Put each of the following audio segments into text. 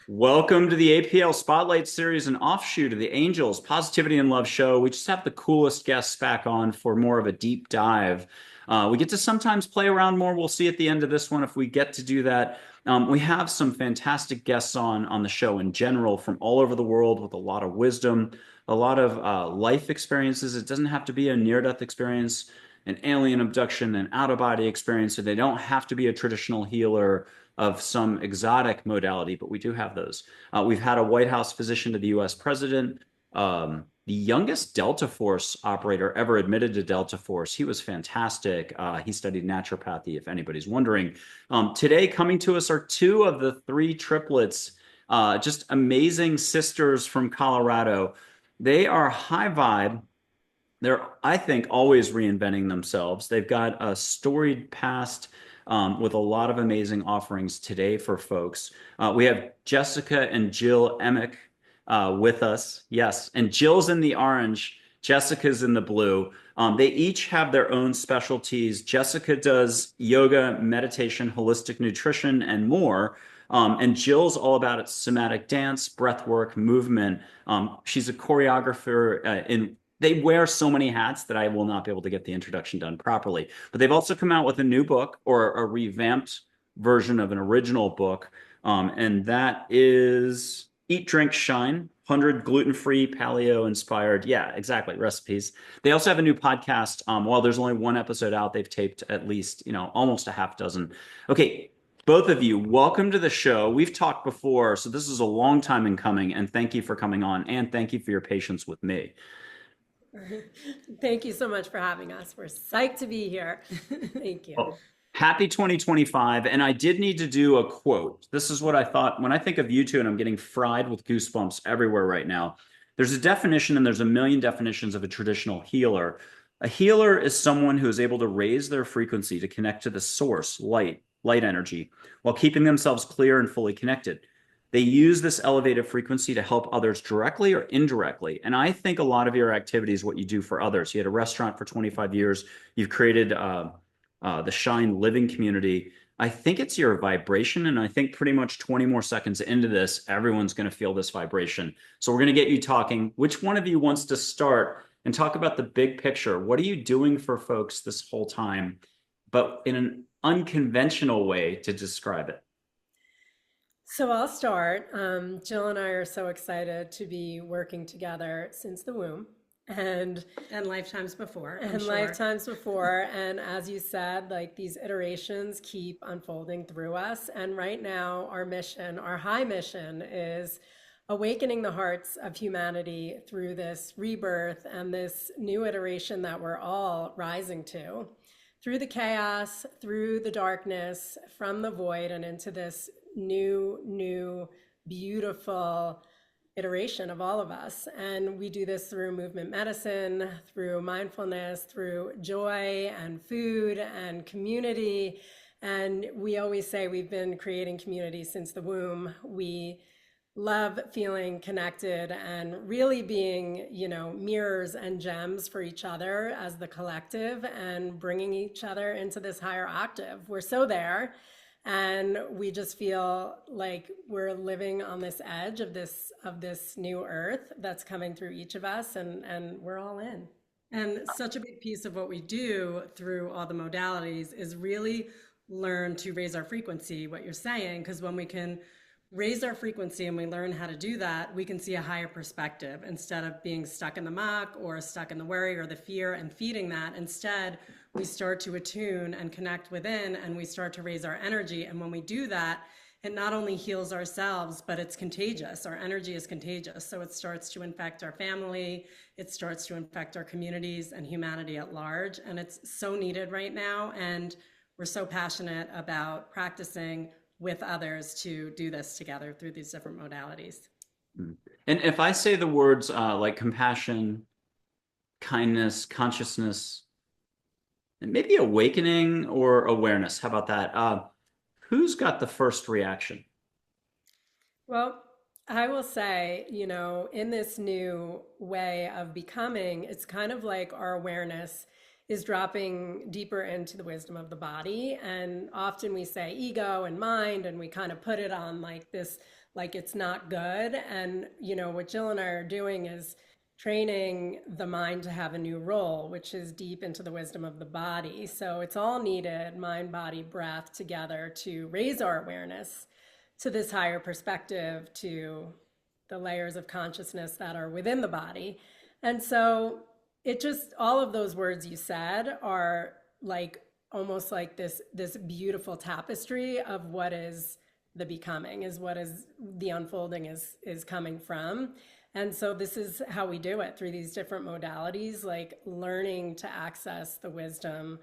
Welcome to the APL Spotlight series, an offshoot of the Angels Positivity and Love show. We just have the coolest guests back on for more of a deep dive. We get to sometimes play around more. We'll see at the end of this one if we get to do that. We have some fantastic guests on the show in general from all over the world with a lot of wisdom, a lot of life experiences. It doesn't have to be a near-death experience, an alien abduction, an out-of-body experience, so they don't have to be a traditional healer of some exotic modality, but we do have those. We've had a White House physician to the US president, the youngest Delta Force operator ever admitted to Delta Force. He was fantastic. He studied naturopathy, if anybody's wondering. Today, coming to us are two of the three triplets, just amazing sisters from Colorado. They are high vibe. They're, I think, always reinventing themselves. They've got a storied past with a lot of amazing offerings today for folks. We have Jessica and Jill Emich with us. Yes, and Jill's in the orange, Jessica's in the blue. They each have their own specialties. Jessica does yoga, meditation, holistic nutrition, and more. And Jill's all about it, somatic dance, breathwork, movement. She's a choreographer in they wear so many hats that I will not be able to get the introduction done properly. But they've also come out with a new book or a revamped version of an original book. And that is Eat, Drink, Shine, 100 gluten-free, paleo-inspired. Yeah, exactly. Recipes. They also have a new podcast. While there's only one episode out, they've taped at least, almost a half dozen. Okay, both of you, welcome to the show. We've talked before, so this is a long time in coming, and thank you for coming on, and thank you for your patience with me. Thank you so much for having us. We're psyched to be here. Thank you. Well, happy 2025. And I did need to do a quote. This is what I thought when I think of you two, and I'm getting fried with goosebumps everywhere right now. There's a definition, and there's a million definitions of a traditional healer. A healer is someone who is able to raise their frequency to connect to the source, light energy, while keeping themselves clear and fully connected. They use this elevated frequency to help others directly or indirectly. And I think a lot of your activity is what you do for others. You had a restaurant for 25 years. You've created the Shine Living community. I think it's your vibration. And I think pretty much 20 more seconds into this, everyone's going to feel this vibration. So we're going to get you talking. Which one of you wants to start and talk about the big picture? What are you doing for folks this whole time, but in an unconventional way to describe it? So I'll start. Jill and I are so excited to be working together since the womb and And lifetimes before, I'm and sure. lifetimes before. And as you said, like these iterations keep unfolding through us. And right now, our mission, our high mission is awakening the hearts of humanity through this rebirth and this new iteration that we're all rising to. Through the chaos, through the darkness, from the void, and into this new, beautiful iteration of all of us. And we do this through movement medicine, through mindfulness, through joy and food and community. And we always say we've been creating community since the womb. We love feeling connected and really being, mirrors and gems for each other as the collective and bringing each other into this higher octave. We're so there. And we just feel like we're living on this edge of this new earth that's coming through each of us, and we're all in. And such a big piece of what we do through all the modalities is really learn to raise our frequency, what you're saying, because when we can raise our frequency and we learn how to do that, we can see a higher perspective instead of being stuck in the muck or stuck in the worry or the fear and feeding that. Instead, we start to attune and connect within and we start to raise our energy. And when we do that, it not only heals ourselves, but it's contagious. Our energy is contagious. So it starts to infect our family, it starts to infect our communities and humanity at large. And it's so needed right now. And we're so passionate about practicing with others to do this together through these different modalities. Mm. And if I say the words like compassion, kindness, consciousness, and maybe awakening or awareness, how about that? Who's got the first reaction? Well, I will say, in this new way of becoming, it's kind of like our awareness is dropping deeper into the wisdom of the body. And often we say ego and mind, and we kind of put it on like this, like it's not good. And, you know, what Jill and I are doing is training the mind to have a new role, which is deep into the wisdom of the body. So it's all needed, mind, body, breath together, to raise our awareness to this higher perspective, to the layers of consciousness that are within the body. And so it just, all of those words you said are like almost like this beautiful tapestry of what is the becoming, is what is the unfolding is coming from. And so this is how we do it, through these different modalities, like learning to access the wisdom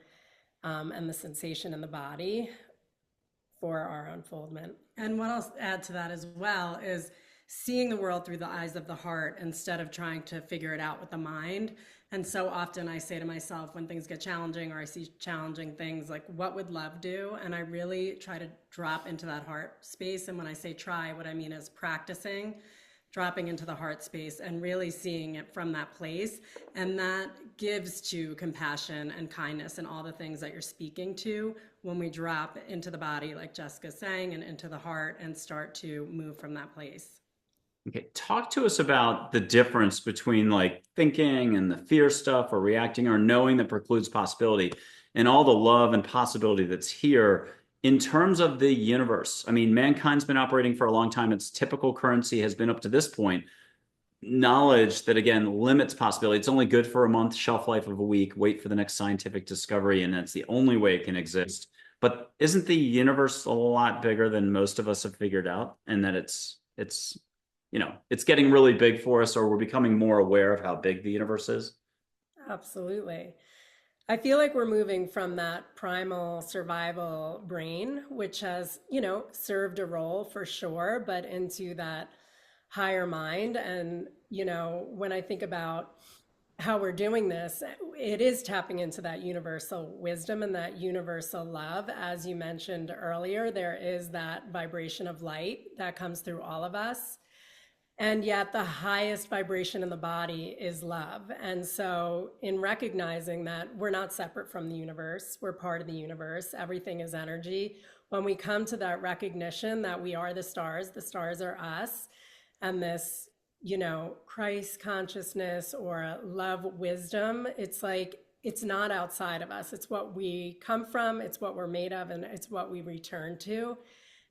and the sensation in the body for our unfoldment. And what I'll add to that as well is seeing the world through the eyes of the heart instead of trying to figure it out with the mind. And so often I say to myself when things get challenging, or I see challenging things, like, what would love do? And I really try to drop into that heart space. And when I say try, what I mean is practicing dropping into the heart space and really seeing it from that place. And that gives to compassion and kindness and all the things that you're speaking to when we drop into the body, like Jessica's saying, and into the heart, and start to move from that place. Okay, talk to us about the difference between like thinking and the fear stuff, or reacting, or knowing that precludes possibility, and all the love and possibility that's here in terms of the universe. I mean, mankind's been operating for a long time. Its typical currency has been, up to this point, knowledge that, again, limits possibility. It's only good for a month, shelf life of a week, wait for the next scientific discovery, and that's the only way it can exist. But isn't the universe a lot bigger than most of us have figured out? And that it's you know, it's getting really big for us, or we're becoming more aware of how big the universe is? Absolutely. I feel like we're moving from that primal survival brain, which has, you know, served a role for sure, but into that higher mind. And, you know, when I think about how we're doing this, it is tapping into that universal wisdom and that universal love. As you mentioned earlier, there is that vibration of light that comes through all of us. And yet the highest vibration in the body is love. And so in recognizing that we're not separate from the universe, we're part of the universe, everything is energy. When we come to that recognition that we are the stars are us, and this, you know, Christ consciousness or love wisdom, it's like, it's not outside of us. It's what we come from, it's what we're made of, and it's what we return to.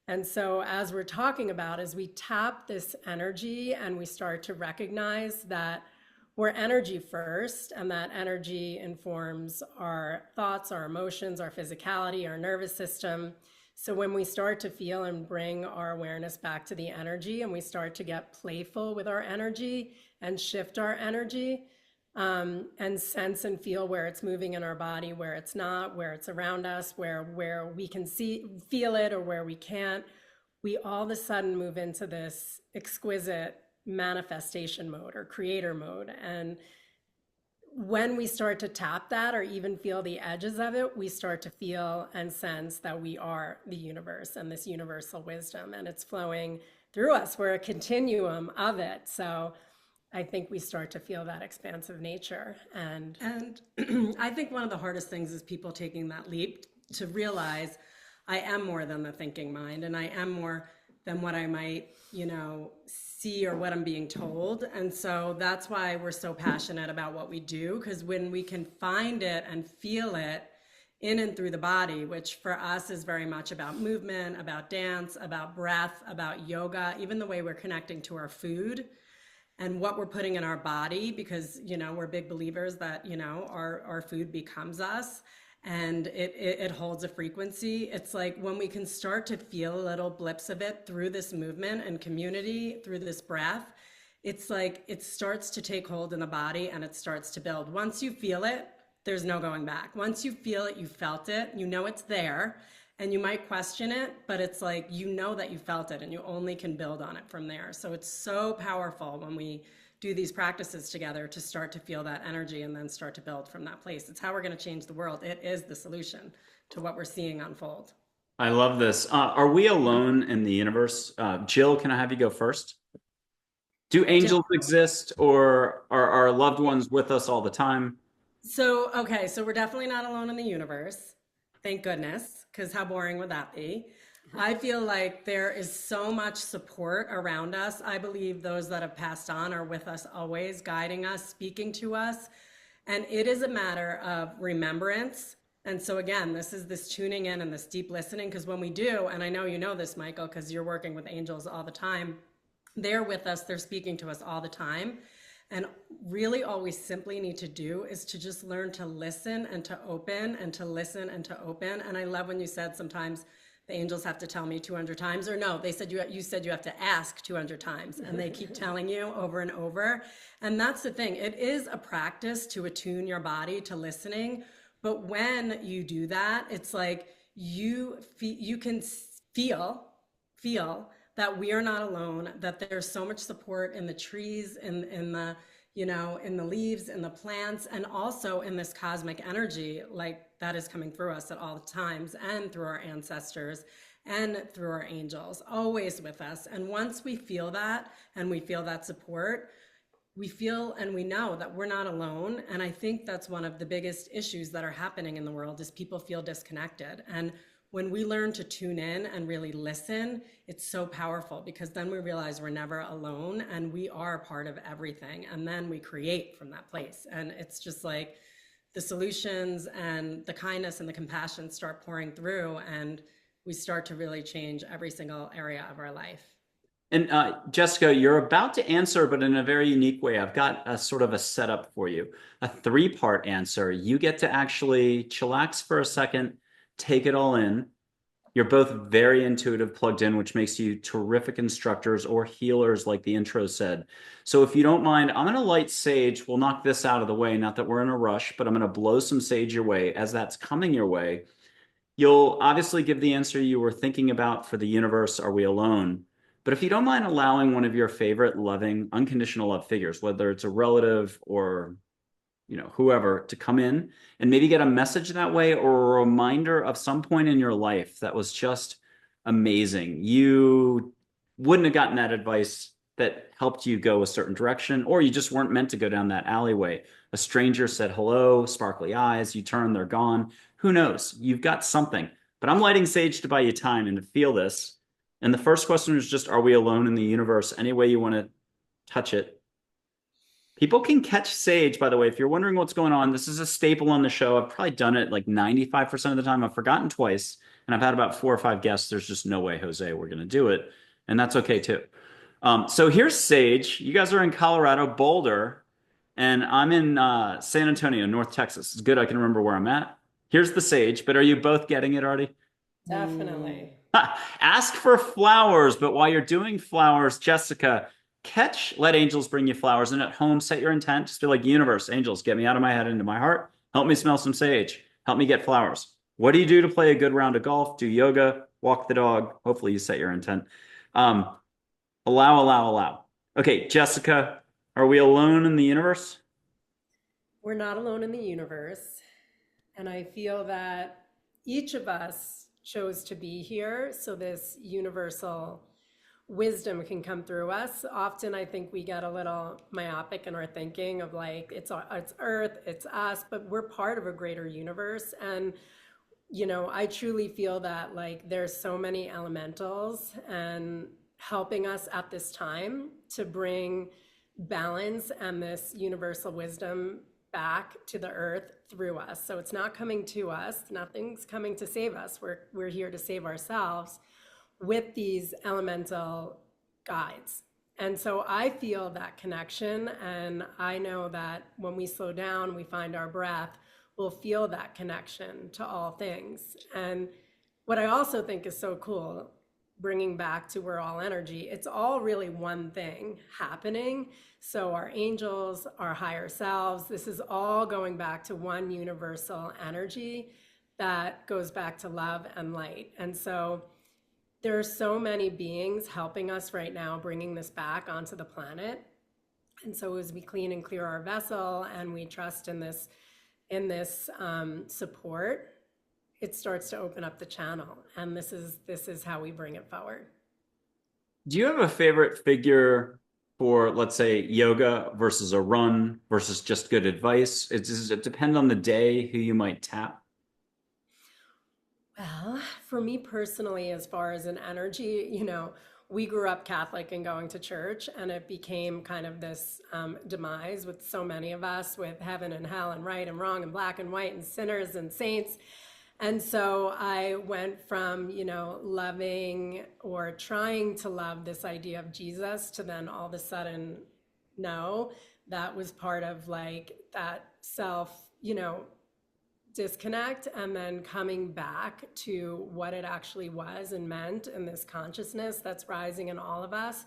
And so as we're talking about, as we tap this energy and we start to recognize that we're energy first, and that energy informs our thoughts, our emotions, our physicality, our nervous system. So when we start to feel and bring our awareness back to the energy, and we start to get playful with our energy and shift our energy, and sense and feel where it's moving in our body, where it's not, where it's around us, where we can feel it, or where we can't, we all of a sudden move into this exquisite manifestation mode or creator mode. And when we start to tap that, or even feel the edges of it, we start to feel and sense that we are the universe and this universal wisdom, and it's flowing through us. We're a continuum of it. So I think we start to feel that expansive nature. And I think one of the hardest things is people taking that leap to realize I am more than the thinking mind, and I am more than what I might, you know, see or what I'm being told. And so that's why we're so passionate about what we do, because when we can find it and feel it in and through the body, which for us is very much about movement, about dance, about breath, about yoga, even the way we're connecting to our food and what we're putting in our body, because, you know, we're big believers that, you know, our food becomes us, and it holds a frequency. It's like when we can start to feel little blips of it through this movement and community, through this breath, it's like it starts to take hold in the body and it starts to build. Once you feel it, there's no going back. Once you feel it, you felt it, you know it's there. And you might question it, but it's like, you know that you felt it, and you only can build on it from there. So it's so powerful when we do these practices together to start to feel that energy and then start to build from that place. It's how we're going to change the world. It is the solution to what we're seeing unfold. I love this. Are we alone in the universe? Jill, can I have you go first? Do angels exist, or are our loved ones with us all the time? So, okay, so we're definitely not alone in the universe. Thank goodness, because how boring would that be? I feel like there is so much support around us. I believe those that have passed on are with us always, guiding us, speaking to us. And it is a matter of remembrance. And so, again, this is this tuning in and this deep listening, because when we do, and I know you know this, Michael, because you're working with angels all the time, they're with us, they're speaking to us all the time. And really, all we simply need to do is to just learn to listen and to open and to listen and to open. And I love when you said sometimes the angels have to tell me 200 times, or no, they said you said you have to ask 200 times, and they keep telling you over and over. And that's the thing. It is a practice to attune your body to listening. But when you do that, it's like you can feel that we are not alone, that there's so much support in the trees, in the, in the leaves, in the plants, and also in this cosmic energy, like that is coming through us at all times, and through our ancestors and through our angels, always with us. And once we feel that and we feel that support, we feel and we know that we're not alone. And I think that's one of the biggest issues that are happening in the world is people feel disconnected. And when we learn to tune in and really listen, it's so powerful, because then we realize we're never alone and we are part of everything. And then we create from that place. And it's just like the solutions and the kindness and the compassion start pouring through, and we start to really change every single area of our life. And Jessica, you're about to answer, but in a very unique way. I've got a sort of a setup for you, a three-part answer. You get to actually chillax for a second, take it all in. You're both very intuitive, plugged in, which makes you terrific instructors or healers, like the intro said. So if you don't mind, I'm going to light sage. We'll knock this out of the way. Not that we're in a rush, but I'm going to blow some sage your way. As that's coming your way, you'll obviously give the answer you were thinking about for the universe. Are we alone? But if you don't mind allowing one of your favorite loving, unconditional love figures, whether it's a relative or whoever, to come in and maybe get a message that way, or a reminder of some point in your life that was just amazing. You wouldn't have gotten that advice that helped you go a certain direction, or you just weren't meant to go down that alleyway. A stranger said hello, sparkly eyes, you turn, they're gone. Who knows? You've got something. But I'm lighting sage to buy you time and to feel this. And the first question is just, are we alone in the universe? Any way you want to touch it. People can catch sage, by the way, if you're wondering what's going on. This is a staple on the show. I've probably done it like 95% of the time. I've forgotten twice, and I've had about 4 or 5 guests. There's just no way, Jose, we're going to do it. And that's okay, too. So here's sage. You guys are in Colorado, Boulder, and I'm in San Antonio, North Texas. It's good I can remember where I'm at. Here's the sage, but are you both getting it already? Definitely. Ask for flowers, but while you're doing flowers, Jessica, let angels bring you flowers, and at home set your intent. Just be like, universe, angels, get me out of my head into my heart. Help me smell some sage. Help me get flowers. What do you do to play a good round of golf? Do yoga, walk the dog. Hopefully you set your intent. Allow. Okay, Jessica, are we alone in the universe? We're not alone in the universe. And I feel that each of us chose to be here. So this universal wisdom can come through us. Often I think we get a little myopic in our thinking of like, it's Earth, it's us, but we're part of a greater universe. And, I truly feel that like there's so many elementals and helping us at this time to bring balance and this universal wisdom back to the earth through us. So it's not coming to us. Nothing's coming to save us. We're here to save ourselves with these elemental guides. And so I feel that connection. And I know that when we slow down, we find our breath, we'll feel that connection to all things. And what I also think is so cool, bringing back to we're all energy, it's all really one thing happening. So our angels, our higher selves, this is all going back to one universal energy that goes back to love and light. And so there are so many beings helping us right now, bringing this back onto the planet. And so as we clean and clear our vessel and we trust in this support, it starts to open up the channel. And this is how we bring it forward. Do you have a favorite figure, for, let's say, yoga versus a run versus just good advice? Does it depend on the day who you might tap? Well, for me personally, as far as an energy, we grew up Catholic and going to church, and it became kind of this demise with so many of us, with heaven and hell and right and wrong and black and white and sinners and saints. And so I went from, loving or trying to love this idea of Jesus to then all of a sudden, no, that was part of like that self, disconnect, and then coming back to what it actually was and meant, and this consciousness that's rising in all of us.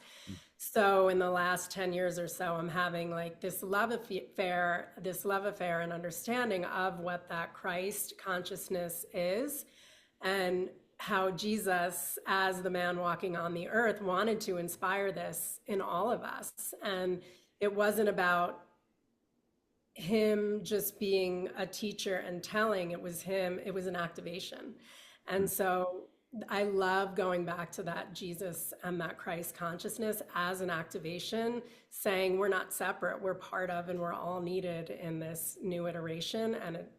So in the last 10 years or so, I'm having like this love affair and understanding of what that Christ consciousness is, and how Jesus, as the man walking on the earth, wanted to inspire this in all of us. And it wasn't about him just being a teacher and telling. It was an activation. And so I love going back to that Jesus and that Christ consciousness as an activation, saying we're not separate, we're part of, and we're all needed in this new iteration.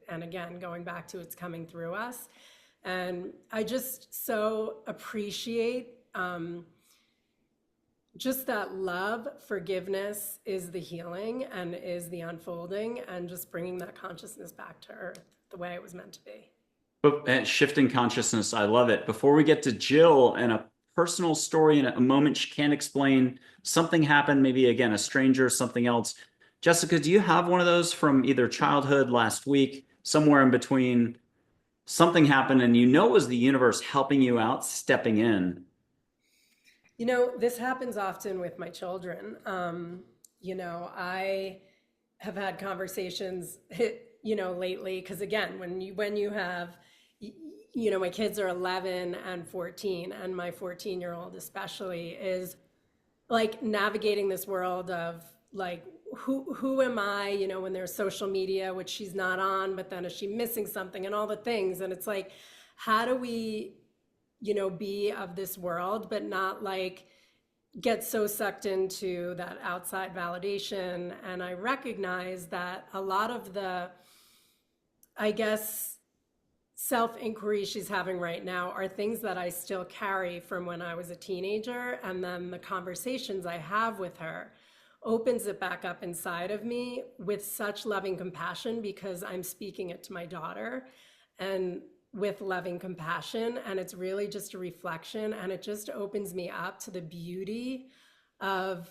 And again, going back to it's coming through us. And I just so appreciate just that love. Forgiveness is the healing and is the unfolding, and just bringing that consciousness back to earth the way it was meant to be. But shifting consciousness, I love it. Before we get to Jill and a personal story in a moment she can't explain, something happened, maybe again, a stranger, something else. Jessica, do you have one of those from either childhood, last week, somewhere in between? Something happened and it was the universe helping you out, stepping in. This happens often with my children. I have had conversations, lately, because again, when you have, my kids are 11 and 14, and my 14-year-old especially is like navigating this world of like, who am I, when there's social media, which she's not on, but then is she missing something, and all the things. And it's like, how do we be of this world, but not like get so sucked into that outside validation. And I recognize that a lot of the, I guess, self-inquiry she's having right now are things that I still carry from when I was a teenager. And then the conversations I have with her opens it back up inside of me with such loving compassion, because I'm speaking it to my daughter, and with loving compassion. And it's really just a reflection, and it just opens me up to the beauty of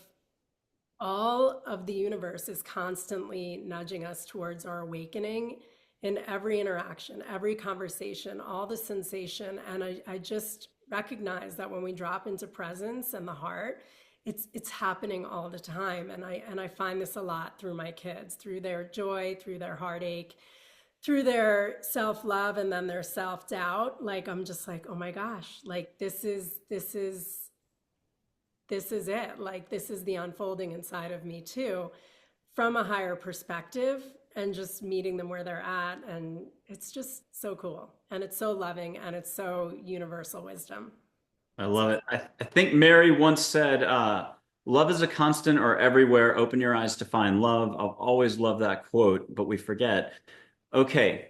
all of the universe is constantly nudging us towards our awakening in every interaction, every conversation, all the sensation. And I just recognize that when we drop into presence and the heart, it's happening all the time. And I find this a lot through my kids, through their joy, through their heartache, through their self-love, and then their self-doubt. Like, I'm just like, oh my gosh, like this is it. Like, this is the unfolding inside of me too, from a higher perspective, and just meeting them where they're at. And it's just so cool. And it's so loving, and it's so universal wisdom. I love it. I think Mary once said, love is a constant or everywhere. Open your eyes to find love. I've always loved that quote, but we forget. Okay,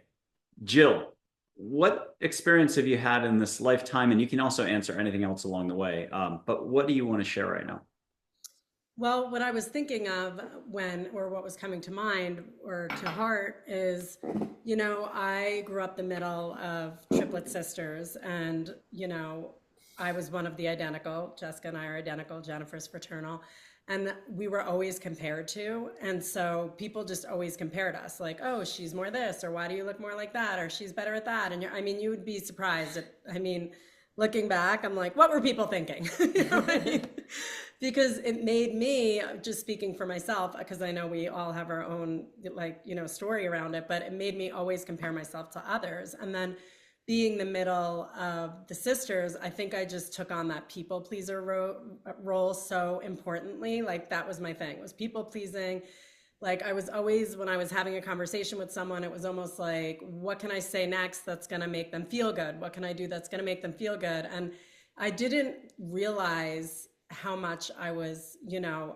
Jill, what experience have you had in this lifetime? And you can also answer anything else along the way. But what do you want to share right now? Well, what I was thinking of or what was coming to mind or to heart is, I grew up the middle of triplet sisters, and, I was one of the identical. Jessica and I are identical. Jennifer's fraternal. And we were always compared to. And so people just always compared us, like, oh, she's more this, or why do you look more like that, or she's better at that. And you would be surprised. Looking back, I'm like, what were people thinking? You know what I mean? Because it made me, just speaking for myself, because I know we all have our own, story around it, but it made me always compare myself to others. And then being the middle of the sisters, I think I just took on that people pleaser role so importantly. Like, that was my thing, was people pleasing. Like, I was always, when I was having a conversation with someone, it was almost like, what can I say next that's going to make them feel good? What can I do that's going to make them feel good? And I didn't realize how much I was,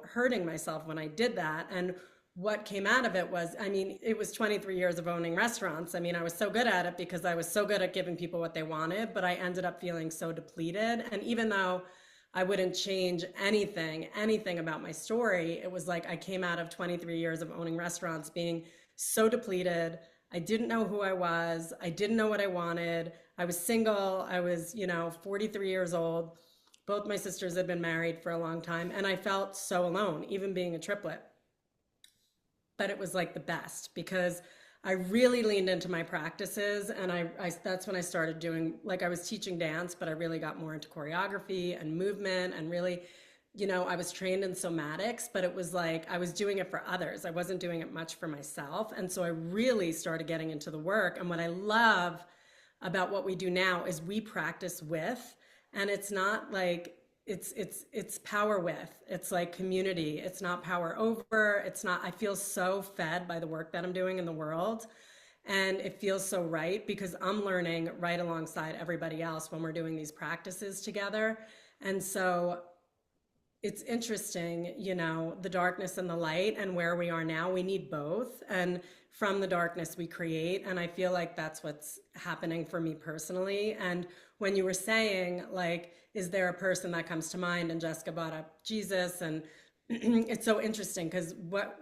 hurting myself when I did that. And what came out of it was, I mean, it was 23 years of owning restaurants. I mean, I was so good at it because I was so good at giving people what they wanted, but I ended up feeling so depleted. And even though I wouldn't change anything about my story, it was like I came out of 23 years of owning restaurants being so depleted. I didn't know who I was. I didn't know what I wanted. I was single. I was, 43 years old. Both my sisters had been married for a long time, and I felt so alone, even being a triplet. But it was like the best because I really leaned into my practices, and I that's when I started doing, like, I was teaching dance, but I really got more into choreography and movement, and really, I was trained in somatics, but it was like I was doing it for others. I wasn't doing it much for myself. And so I really started getting into the work. And what I love about what we do now is we practice with, and it's not like it's power with. It's like community. It's not power over. It's not, I feel so fed by the work that I'm doing in the world. And it feels so right because I'm learning right alongside everybody else when we're doing these practices together. And so it's interesting, the darkness and the light and where we are now, we need both. And from the darkness we create. And I feel like that's what's happening for me personally. And when you were saying, like, is there a person that comes to mind? And Jessica brought up Jesus. And it's so interesting because what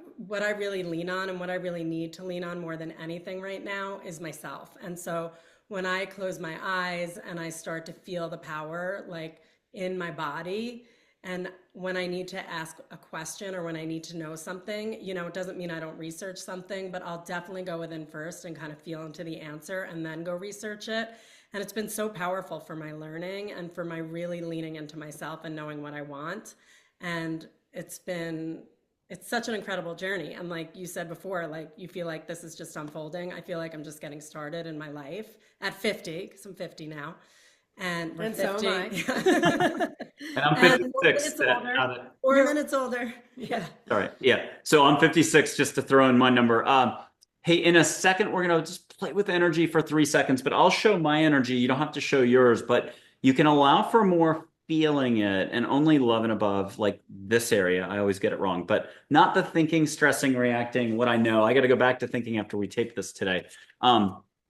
I really lean on and what I really need to lean on more than anything right now is myself. And so when I close my eyes and I start to feel the power, like, in my body, and when I need to ask a question or when I need to know something, it doesn't mean I don't research something, but I'll definitely go within first and kind of feel into the answer and then go research it. And it's been so powerful for my learning and for my really leaning into myself and knowing what I want. And it's such an incredible journey. And like you said before, like, you feel like this is just unfolding. I feel like I'm just getting started in my life at 50, because I'm 50 now. And we're 50. So am I. And I'm 56. 4 minutes older. Yeah. All right. Yeah. So I'm 56, just to throw in my number. Hey, in a second, we're going to just play with energy for 3 seconds, but I'll show my energy. You don't have to show yours, but you can allow for more feeling it and only love and above, like this area. I always get it wrong, but not the thinking, stressing, reacting, what I know. I got to go back to thinking after we tape this today.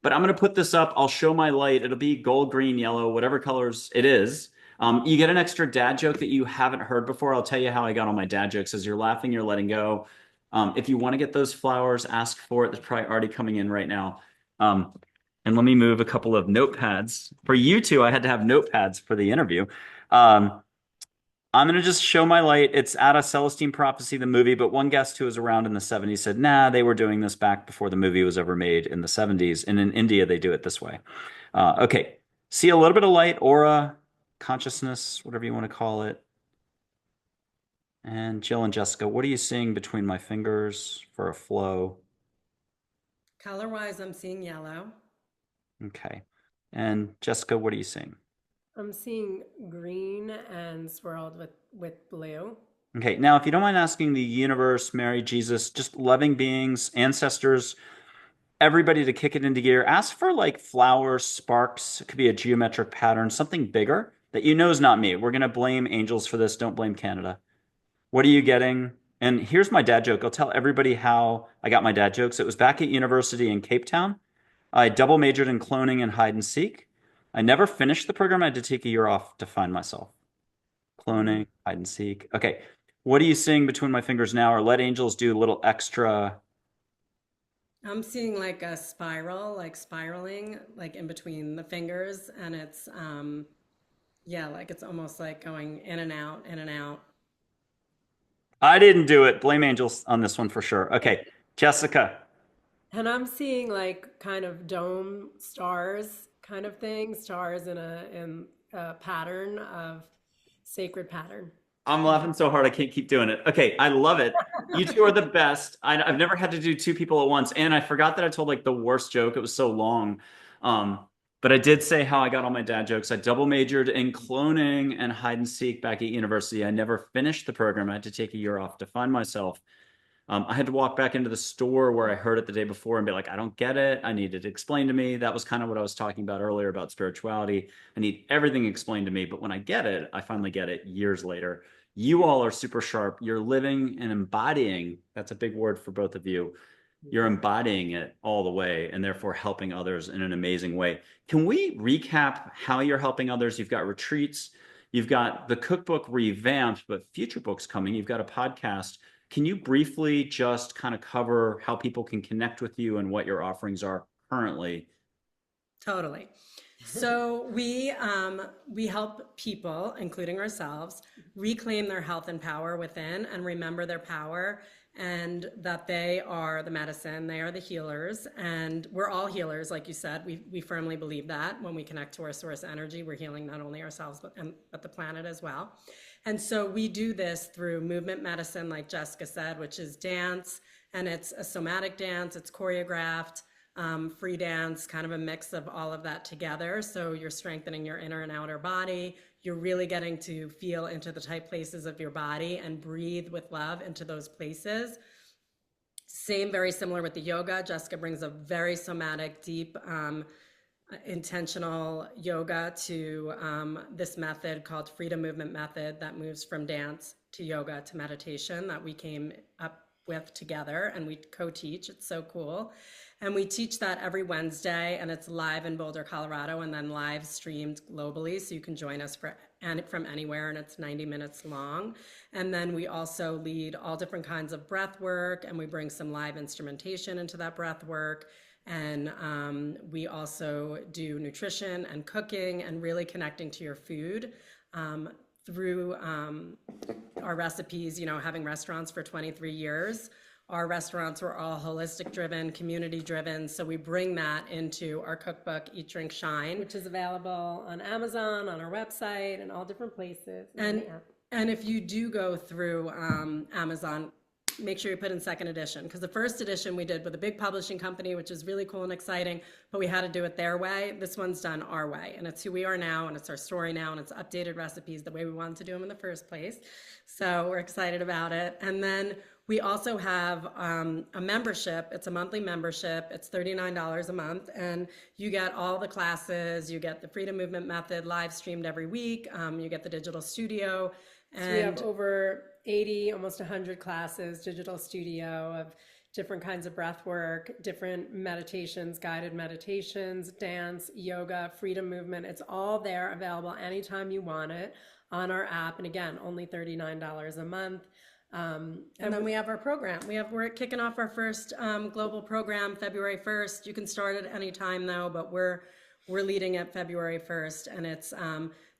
But I'm going to put this up. I'll show my light. It'll be gold, green, yellow, whatever colors it is. You get an extra dad joke that you haven't heard before. I'll tell you how I got all my dad jokes. As you're laughing, you're letting go. If you want to get those flowers, ask for it. They're probably already coming in right now. And let me move a couple of notepads. For you two, I had to have notepads for the interview. I'm going to just show my light. It's out of Celestine Prophecy, the movie, but one guest who was around in the 70s said, nah, they were doing this back before the movie was ever made in the 70s. And in India, they do it this way. Okay. See a little bit of light, aura, consciousness, whatever you want to call it. And Jill and Jessica, what are you seeing between my fingers for a flow? Color-wise, I'm seeing yellow. Okay. And Jessica, what are you seeing? I'm seeing green and swirled with blue. Okay, now if you don't mind asking the universe, Mary, Jesus, just loving beings, ancestors, everybody to kick it into gear, ask for like flowers, sparks. It could be a geometric pattern, something bigger that you know is not me. We're going to blame angels for this. Don't blame Canada. What are you getting? And here's my dad joke. I'll tell everybody how I got my dad jokes. It was back at university in Cape Town. I double majored in cloning and hide and seek. I never finished the program. I had to take a year off to find myself. Cloning, hide and seek. Okay. What are you seeing between my fingers now? Or let angels do a little extra. I'm seeing like a spiral, like spiraling, like in between the fingers. And it's, yeah, like it's almost like going in and out, in and out. I didn't do it. Blame angels on this one for sure. Okay. Jessica. And I'm seeing like kind of dome stars kind of thing, stars in a pattern of sacred pattern. I'm laughing so hard I can't keep doing it. Okay, I love it. You two are the best. I've never had to do two people at once, and I forgot that I told like the worst joke. It was so long. But I did say how I got all my dad jokes. I double majored in cloning and hide and seek back at university. I never finished the program. I had to take a year off to find myself. I had to walk back into the store where I heard it the day before and be like, I don't get it. I need it explained to me. That was kind of what I was talking about earlier about spirituality. I need everything explained to me. But when I get it, I finally get it years later. You all are super sharp. You're living and embodying. That's a big word for both of you. You're embodying it all the way and therefore helping others in an amazing way. Can we recap how you're helping others? You've got retreats, you've got the cookbook revamped, but future books coming. You've got a podcast. Can you briefly just kind of cover how people can connect with you and what your offerings are currently? Totally. So we help people, including ourselves, reclaim their health and power within and remember their power, and that they are the medicine, they are the healers, and we're all healers, like you said. We firmly believe that when we connect to our source energy, we're healing not only ourselves but the planet as well. And so we do this through movement medicine, like Jessica said, which is dance, and it's a somatic dance, it's choreographed, free dance, kind of a mix of all of that together. So you're strengthening your inner and outer body. You're really getting to feel into the tight places of your body and breathe with love into those places. Same, very similar with the yoga. Jessica brings a very somatic, deep, intentional yoga to this method called Freedom Movement Method that moves from dance to yoga to meditation that we came up with together, and we co-teach. It's so cool. And we teach that every Wednesday, and it's live in Boulder, Colorado, and then live streamed globally. So you can join us from anywhere, and it's 90 minutes long. And then we also lead all different kinds of breath work, and we bring some live instrumentation into that breath work. And we also do nutrition and cooking and really connecting to your food through our recipes, having restaurants for 23 years. Our restaurants were all holistic driven, community driven. So we bring that into our cookbook, Eat, Drink, Shine. Which is available on Amazon, on our website, and all different places. And if you do go through Amazon, make sure you put in second edition, because the first edition we did with a big publishing company, which is really cool and exciting, but we had to do it their way. This one's done our way, and it's who we are now, and it's our story now, and it's updated recipes the way we wanted to do them in the first place. So we're excited about it. And then we also have a membership. It's a monthly membership. It's $39 a month, and you get all the classes. You get the Freedom Movement Method live streamed every week. You get the digital studio. And so we have over 80, almost 100 classes, digital studio of different kinds of breath work, different meditations, guided meditations, dance, yoga, freedom movement. It's all there, available anytime you want it on our app. And again, only $39 a month. And then we have our program. We're kicking off our first global program February 1st. You can start at any time though, but we're leading it February 1st, and it's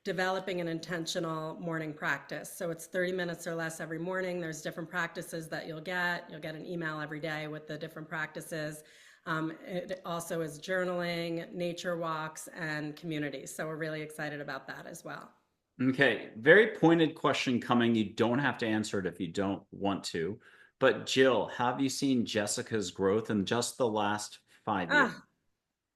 developing an intentional morning practice. So it's 30 minutes or less every morning. There's different practices that you'll get. You'll get an email every day with the different practices. It also is journaling, nature walks, and community. So we're really excited about that as well. Okay, very pointed question coming. You don't have to answer it if you don't want to. But Jill, have you seen Jessica's growth in just the last 5 years?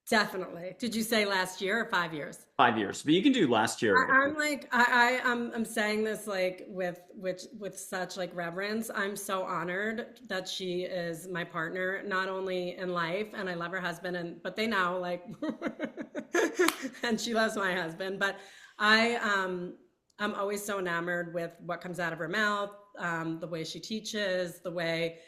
Definitely. Did you say last year or 5 years? 5 years, but you can do last year. I'm saying this like with such like reverence. I'm so honored that she is my partner, not only in life, and I love her husband, but they know like, and she loves my husband. But I'm always so enamored with what comes out of her mouth, the way she teaches, the way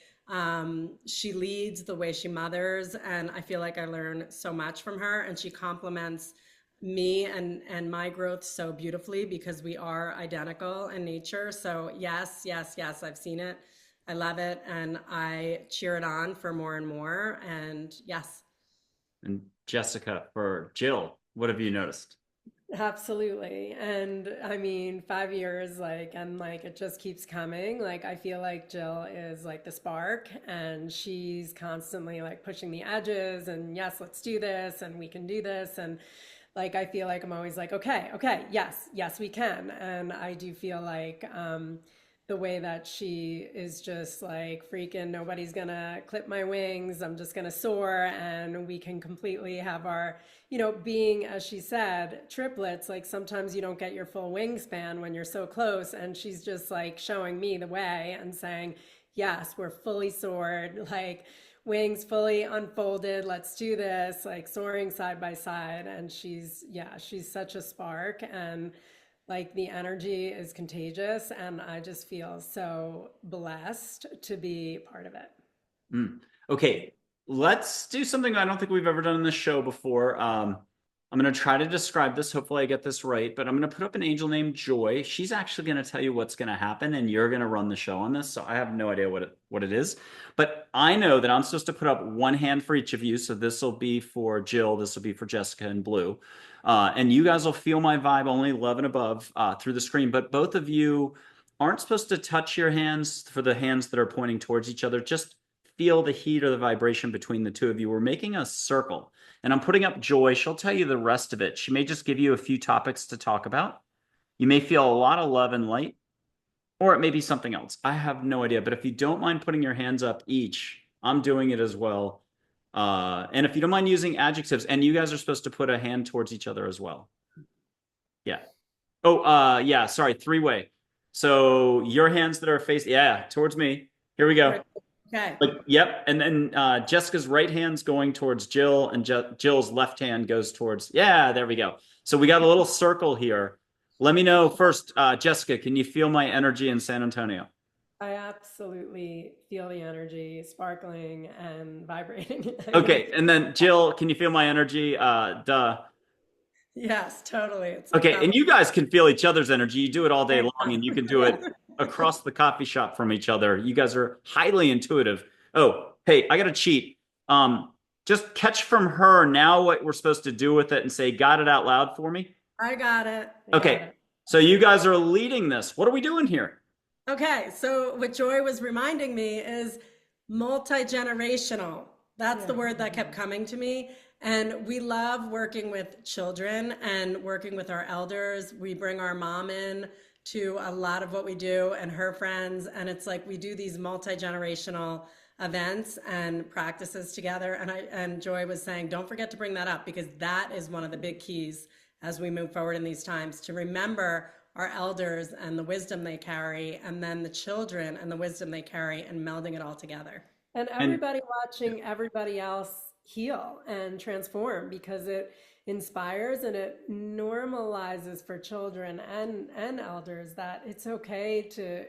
she leads, the way she mothers, and I feel like I learn so much from her, and she complements me and my growth so beautifully because we are identical in nature. So yes, I've seen it. I love it, and I cheer it on for more and more, and yes. And Jessica, for Jill, what have you noticed? Absolutely. And I mean, 5 years, and it just keeps coming. I feel like Jill is like the spark, and she's constantly like pushing the edges, and yes, let's do this, and we can do this. And I feel like I'm always like, okay, yes, we can. And I do feel like, the way that she is just like freaking, nobody's gonna clip my wings, I'm just gonna soar, and we can completely have our, being, as she said, triplets, sometimes you don't get your full wingspan when you're so close, and she's just like showing me the way and saying, yes, we're fully soared, like wings fully unfolded. Let's do this, like soaring side by side. And yeah, she's such a spark. And like the energy is contagious. And I just feel so blessed to be part of it. Mm. Okay, let's do something I don't think we've ever done in this show before. I'm going to try to describe this. Hopefully, I get this right, but I'm going to put up an angel named Joy. She's actually going to tell you what's going to happen, and you're going to run the show on this. So I have no idea what it is, but I know that I'm supposed to put up one hand for each of you. So this will be for Jill, this will be for Jessica and Blue, and you guys will feel my vibe, only love and above, through the screen. But both of you aren't supposed to touch your hands for the hands that are pointing towards each other. Just feel the heat or the vibration between the two of you. We're making a circle, and I'm putting up Joy. She'll tell you the rest of it. She may just give you a few topics to talk about. You may feel a lot of love and light, or it may be something else. I have no idea. But if you don't mind putting your hands up each, I'm doing it as well. And if you don't mind using adjectives, and you guys are supposed to put a hand towards each other as well. Yeah. Oh, yeah, sorry, three-way. So your hands that are facing, yeah, towards me. Here we go. Okay. Like, yep. And then Jessica's right hand's going towards Jill, and Jill's left hand goes towards, yeah, there we go. So we got a little circle here. Let me know first, Jessica, can you feel my energy in San Antonio? I absolutely feel the energy sparkling and vibrating. Okay. And then Jill, can you feel my energy? Duh. Yes, totally. It's Okay. And you guys can feel each other's energy. You do it all day long, and you can do it Yeah. across the coffee shop from each other. You guys are highly intuitive. Oh, hey, I got to cheat. Just catch from her now what we're supposed to do with it and say, got it out loud for me. I got it. Okay. So you guys are leading this. What are we doing here? Okay, so what Joy was reminding me is multi-generational. That's the word that kept coming to me. And we love working with children and working with our elders. We bring our mom in to a lot of what we do and her friends. And it's like we do these multi-generational events and practices together. And Joy was saying, don't forget to bring that up, because that is one of the big keys as we move forward in these times, to remember our elders and the wisdom they carry, and then the children and the wisdom they carry, and melding it all together. And everybody watching everybody else heal and transform, because it inspires and it normalizes for children and elders that it's okay to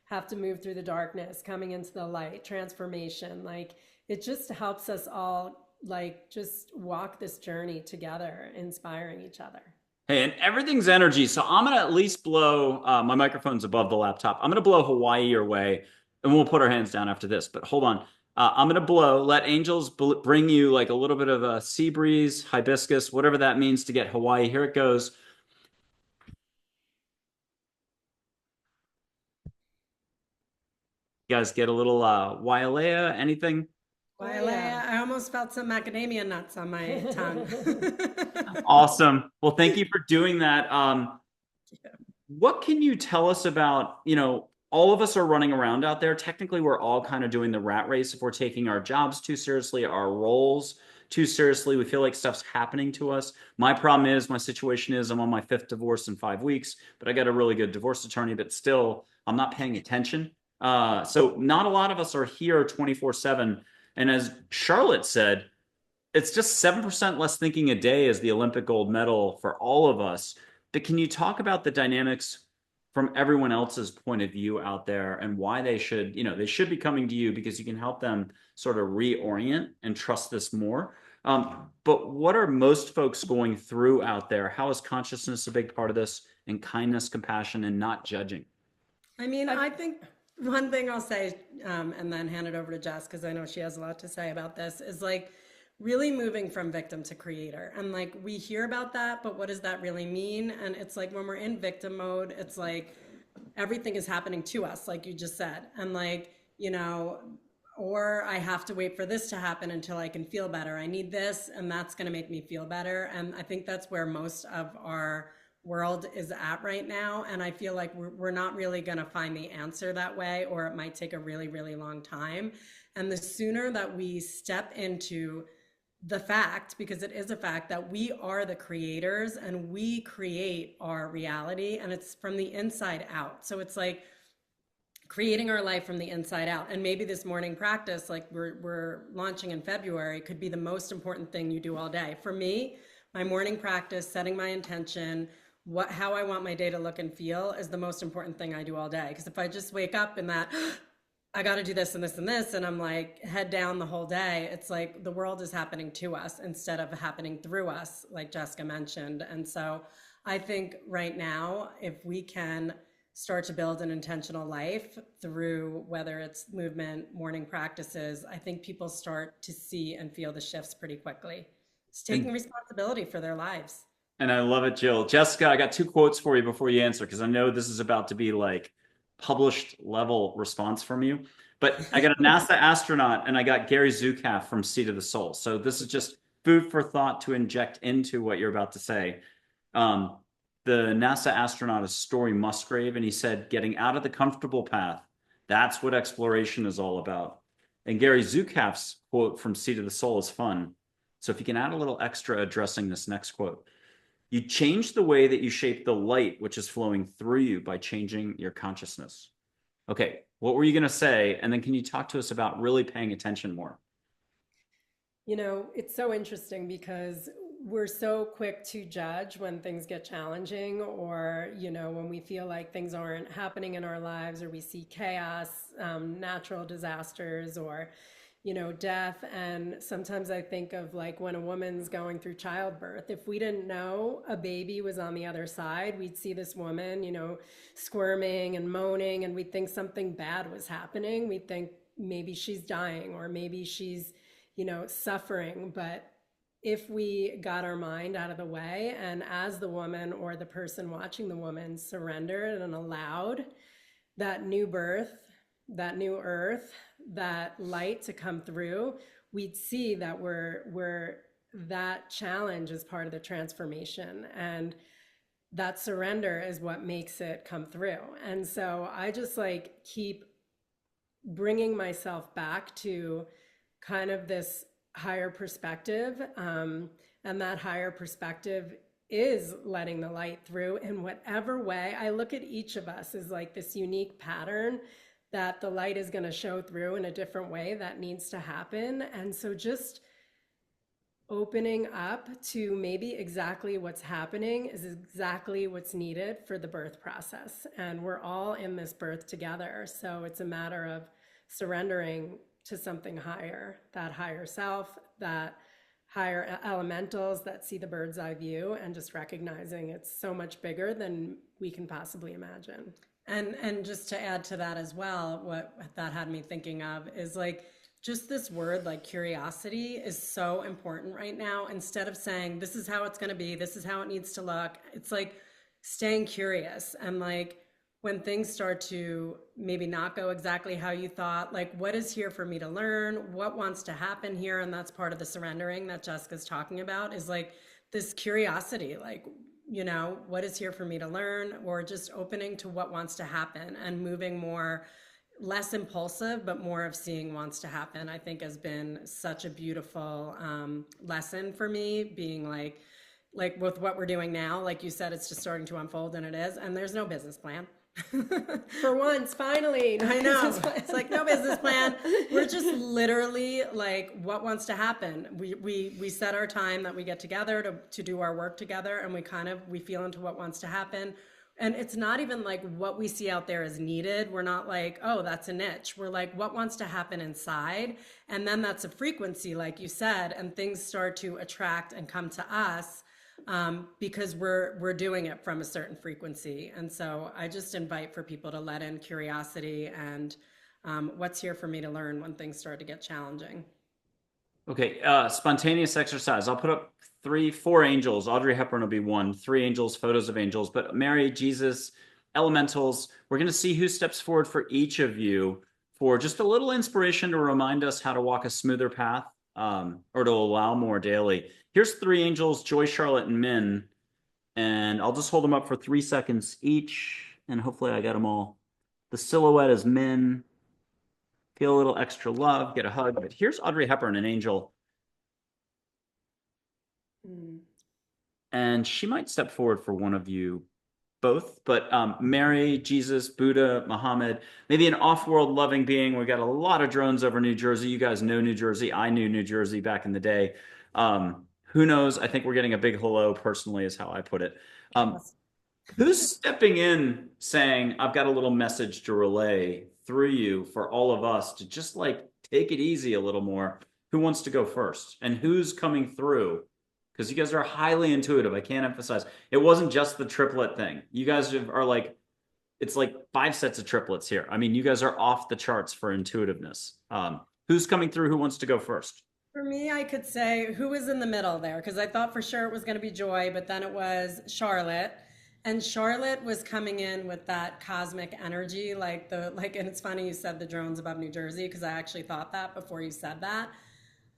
have to move through the darkness, coming into the light, transformation. Like it just helps us all like just walk this journey together, inspiring each other. Hey, and everything's energy. So I'm going to at least blow, my microphone's above the laptop. I'm going to blow Hawaii your way, and we'll put our hands down after this. But hold on. I'm going to blow, let angels bring you like a little bit of a sea breeze, hibiscus, whatever that means to get Hawaii. Here it goes. You guys get a little Wailea, anything? Wailea, I almost felt some macadamia nuts on my tongue. Awesome. Well, thank you for doing that. What can you tell us about, all of us are running around out there. Technically, we're all kind of doing the rat race. If we're taking our jobs too seriously, our roles too seriously, we feel like stuff's happening to us. My problem is, my situation is I'm on my 5th divorce in 5 weeks, but I got a really good divorce attorney, but still I'm not paying attention. So not a lot of us are here 24/7. And as Charlotte said, it's just 7% less thinking a day is the Olympic gold medal for all of us. But can you talk about the dynamics from everyone else's point of view out there, and why they should be coming to you, because you can help them sort of reorient and trust this more. But what are most folks going through out there? How is consciousness a big part of this, and kindness, compassion, and not judging? I mean, I think one thing I'll say, and then hand it over to Jess, because I know she has a lot to say about this, is like really moving from victim to creator. And like we hear about that, but what does that really mean? And it's like when we're in victim mode, it's like everything is happening to us, like you just said. And like, or I have to wait for this to happen until I can feel better. I need this, and that's going to make me feel better. And I think that's where most of our world is at right now. And I feel like we're not really going to find the answer that way, or it might take a really, really long time. And the sooner that we step into the fact, because it is a fact, that we are the creators and we create our reality, and it's from the inside out. So it's like creating our life from the inside out. And maybe this morning practice, like we're launching in February, could be the most important thing you do all day. For me, my morning practice, setting my intention, how I want my day to look and feel is the most important thing I do all day. Because if I just wake up in that, I got to do this and this and this, and I'm like head down the whole day, it's like the world is happening to us instead of happening through us, like Jessica mentioned. And so I think right now, if we can start to build an intentional life through whether it's movement, morning practices, I think people start to see and feel the shifts pretty quickly. It's taking responsibility for their lives. And I love it, Jill. Jessica, I got 2 quotes for you before you answer, because I know this is about to be like published level response from you. But I got a NASA astronaut and I got Gary Zukav from Seat of the Soul. So this is just food for thought to inject into what you're about to say. The NASA astronaut is Story Musgrave, and he said, getting out of the comfortable path, that's what exploration is all about. And Gary Zukav's quote from Seat of the Soul is fun. So if you can add a little extra addressing this next quote. You change the way that you shape the light which is flowing through you by changing your consciousness. Okay, what were you going to say? And then can you talk to us about really paying attention more? You know, it's so interesting because we're so quick to judge when things get challenging, or, you know, when we feel like things aren't happening in our lives, or we see chaos, natural disasters, or, you know, death. And sometimes I think of like when a woman's going through childbirth, if we didn't know a baby was on the other side, we'd see this woman, you know, squirming and moaning, and we'd think something bad was happening. We'd think maybe she's dying, or maybe she's, you know, suffering. But if we got our mind out of the way, and as the woman or the person watching the woman surrendered and allowed that new birth, that new earth, that light to come through, we'd see that we're that challenge is part of the transformation, and that surrender is what makes it come through. And so I just like keep bringing myself back to kind of this higher perspective, and that higher perspective is letting the light through in whatever way. I look at each of us as like this unique pattern that the light is going to show through in a different way that needs to happen. And so just opening up to maybe exactly what's happening is exactly what's needed for the birth process. And we're all in this birth together. So it's a matter of surrendering to something higher, that higher self, that higher elementals that see the bird's eye view, and just recognizing it's so much bigger than we can possibly imagine. And just to add to that as well, what that had me thinking of is like just this word, like curiosity, is so important right now. Instead of saying this is how it's going to be, this is how it needs to look, it's like staying curious. And like when things start to maybe not go exactly how you thought, like what is here for me to learn, what wants to happen here. And that's part of the surrendering that Jessica's talking about, is like this curiosity, like, you know, what is here for me to learn, or just opening to what wants to happen and moving more, less impulsive, but more of seeing wants to happen, I think has been such a beautiful lesson for me, being like with what we're doing now, like you said, it's just starting to unfold, and it is, and there's no business plan. For once, finally. I know. It's like no business plan. We're just literally like what wants to happen. We set our time that we get together to do our work together, and we feel into what wants to happen. And it's not even like what we see out there is needed. We're not like, oh, that's a niche. We're like, what wants to happen inside? And then that's a frequency, like you said, and things start to attract and come to us. Because we're doing it from a certain frequency. And so I just invite for people to let in curiosity and what's here for me to learn when things start to get challenging. Okay, spontaneous exercise. I'll put up 4 angels. Audrey Hepburn will be 1. 3 angels, photos of angels. But Mary, Jesus, elementals. We're going to see who steps forward for each of you for just a little inspiration to remind us how to walk a smoother path, or to allow more daily. Here's 3 angels, Joy, Charlotte, and Min. And I'll just hold them up for 3 seconds each. And hopefully I got them all. The silhouette is Min. Feel a little extra love, get a hug. But here's Audrey Hepburn, an angel. And she might step forward for one of you both, but Mary, Jesus, Buddha, Muhammad, maybe an off-world loving being. We got a lot of drones over New Jersey. You guys know New Jersey. I knew New Jersey back in the day. Who knows? I think we're getting a big hello personally is how I put it. Who's stepping in saying, I've got a little message to relay through you for all of us to just like take it easy a little more? Who wants to go first? And who's coming through? Because you guys are highly intuitive. I can't emphasize. It wasn't just the triplet thing. You guys are like, it's like 5 sets of triplets here. I mean, you guys are off the charts for intuitiveness. Who's coming through? Who wants to go first? For me, I could say who was in the middle there, because I thought for sure it was going to be Joy, but then it was Charlotte. And Charlotte was coming in with that cosmic energy, and it's funny you said the drones above New Jersey, because I actually thought that before you said that.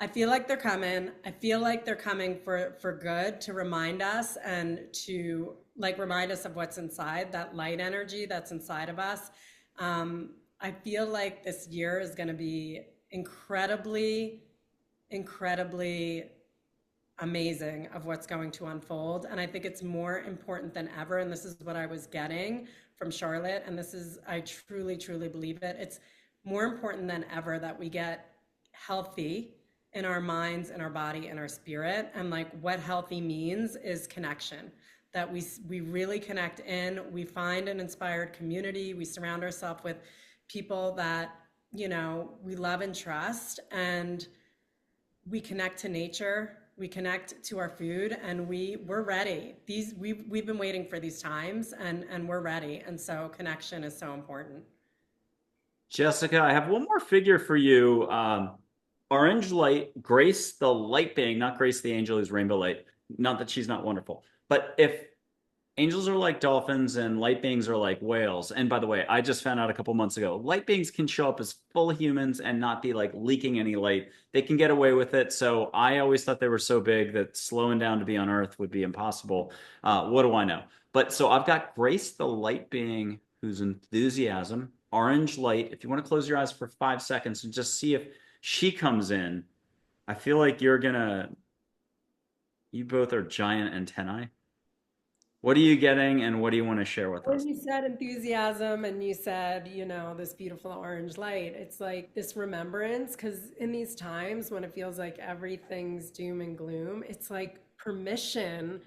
I feel like they're coming. I feel like they're coming for good, to remind us and to remind us of what's inside, that light energy that's inside of us. I feel like this year is going to be incredibly amazing of what's going to unfold. And I think it's more important than ever. And this is what I was getting from Charlotte. And I truly, truly believe it. It's more important than ever that we get healthy in our minds, in our body, in our spirit. And what healthy means is connection, that we really connect in, we find an inspired community, we surround ourselves with people that, we love and trust, and we connect to nature, we connect to our food, and we're ready. We've been waiting for these times, and we're ready. And so connection is so important. Jessica, I have one more figure for you. Orange light, Grace the light being, not Grace the angel who's rainbow light. Not that she's not wonderful. But if angels are like dolphins and light beings are like whales, and by the way, I just found out a couple months ago, light beings can show up as full humans and not be leaking any light. They can get away with it. So I always thought they were so big that slowing down to be on Earth would be impossible. What do I know? But so I've got Grace the light being whose enthusiasm, orange light. If you want to close your eyes for 5 seconds and just see if she comes in, I feel like you both are giant antennae. What are you getting and what do you want to share with us? When you said enthusiasm and you said, this beautiful orange light, it's like this remembrance, because in these times when it feels like everything's doom and gloom, it's like permission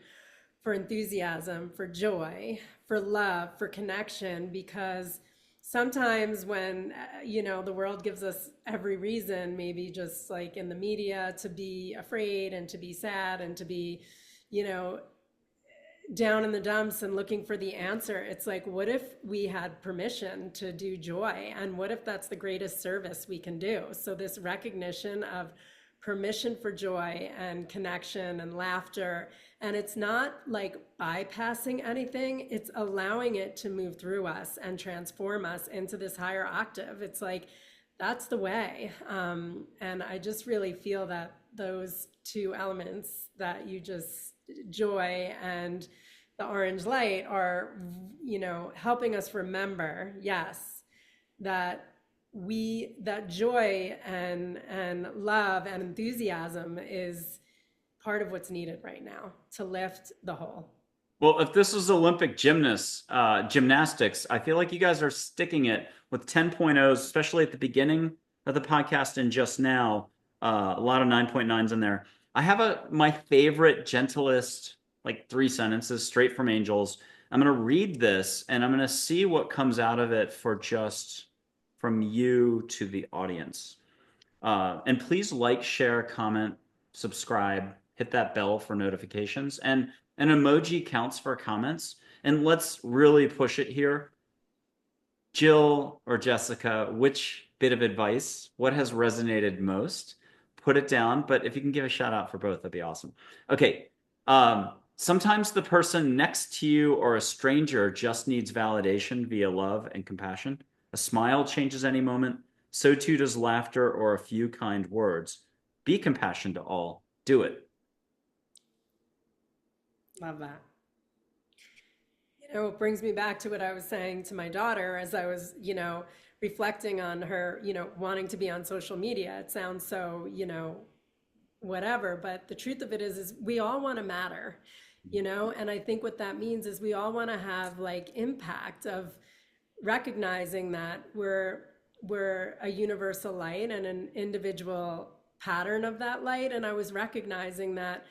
for enthusiasm, for joy, for love, for connection, because sometimes when, the world gives us every reason, maybe just in the media, to be afraid and to be sad and to be, down in the dumps and looking for the answer. It's like, what if we had permission to do joy? And what if that's the greatest service we can do? So this recognition of permission for joy and connection and laughter. And it's not bypassing anything. It's allowing it to move through us and transform us into this higher octave. It's that's the way. And I just really feel that those two elements that you just, joy and the orange light, are, helping us remember, yes, that joy and love and enthusiasm is part of what's needed right now to lift the whole. Well, if this was Olympic gymnastics, I feel like you guys are sticking it with 10.0s, especially at the beginning of the podcast and just now. A lot of 9.9s in there. I have my favorite, gentlest, 3 sentences straight from angels. I'm going to read this and I'm going to see what comes out of it for just from you to the audience. And please share, comment, subscribe, hit that bell for notifications. And an emoji counts for comments. And let's really push it here. Jill or Jessica, which bit of advice, what has resonated most? Put it down, but if you can give a shout out for both, that'd be awesome. Okay. Sometimes the person next to you or a stranger just needs validation via love and compassion. A smile changes any moment. So too does laughter or a few kind words. Be compassionate to all. Do it. Love that. It brings me back to what I was saying to my daughter as I was, reflecting on her, wanting to be on social media. It sounds so, whatever, but the truth of it is we all want to matter. you know? And I think what that means is we all want to have like impact of recognizing that we're a universal light and an individual pattern of that light. And I was recognizing that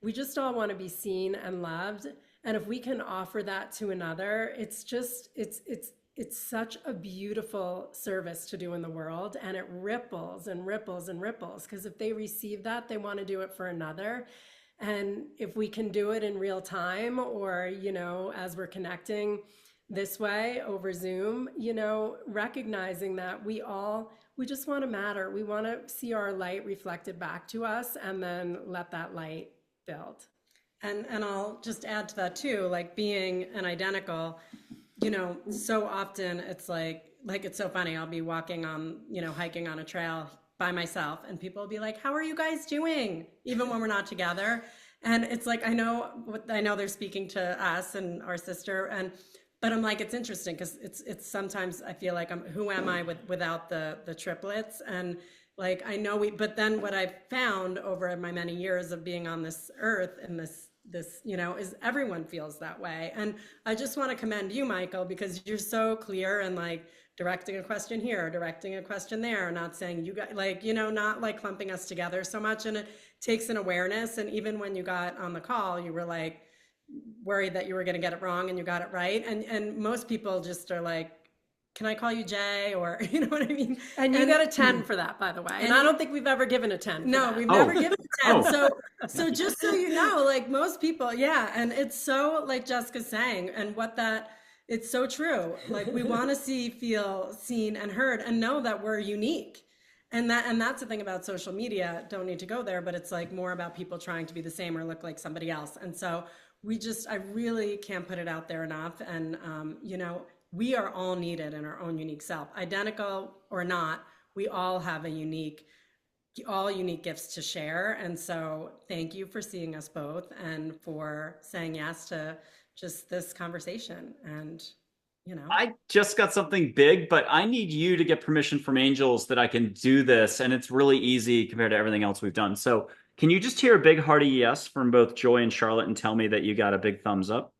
we just all want to be seen and loved. And if we can offer that to another, it's just, it's such a beautiful service to do in the world. And it ripples and ripples and ripples. Because if they receive that, they want to do it for another. And if we can do it in real time, or, you know, as we're connecting this way over Zoom, you know, recognizing that we just want to matter. We want to see our light reflected back to us and then let that light build. And I'll just add to that too, like being an identical, you know, so often it's like it's so funny. I'll be walking on, you know, hiking on a trail by myself and people will be like, how are you guys doing? Even when we're not together. And it's like, I know they're speaking to us and our sister, but I'm like, it's interesting because it's sometimes I feel like who am I without the triplets? And like, I know but then what I've found over my many years of being on this earth and this, you know, is everyone feels that way. And I just want to commend you, Michael, because you're so clear and like directing a question here, directing a question there, not saying you got like, you know, not like clumping us together so much. And it takes an awareness. And even when you got on the call, you were like worried that you were going to get it wrong and you got it right. And most people just are like, can I call you Jay? Or, you know what I mean? And you got a 10 for that, by the way. And I don't think we've ever given a 10. No, that. We've never given a 10. So just so you know, like most people, yeah. And it's so like Jessica's saying, and it's so true. Like we want to see, feel seen and heard and know that we're unique. And that's the thing about social media. Don't need to go there, but it's like more about people trying to be the same or look like somebody else. And so I really can't put it out there enough. And, you know, we are all needed in our own unique self, identical or not. We all have unique gifts to share. And so thank you for seeing us both and for saying yes to just this conversation. And, you know, I just got something big, but I need you to get permission from angels that I can do this. And it's really easy compared to everything else we've done. So can you just hear a big hearty yes from both Joy and Charlotte and tell me that you got a big thumbs up?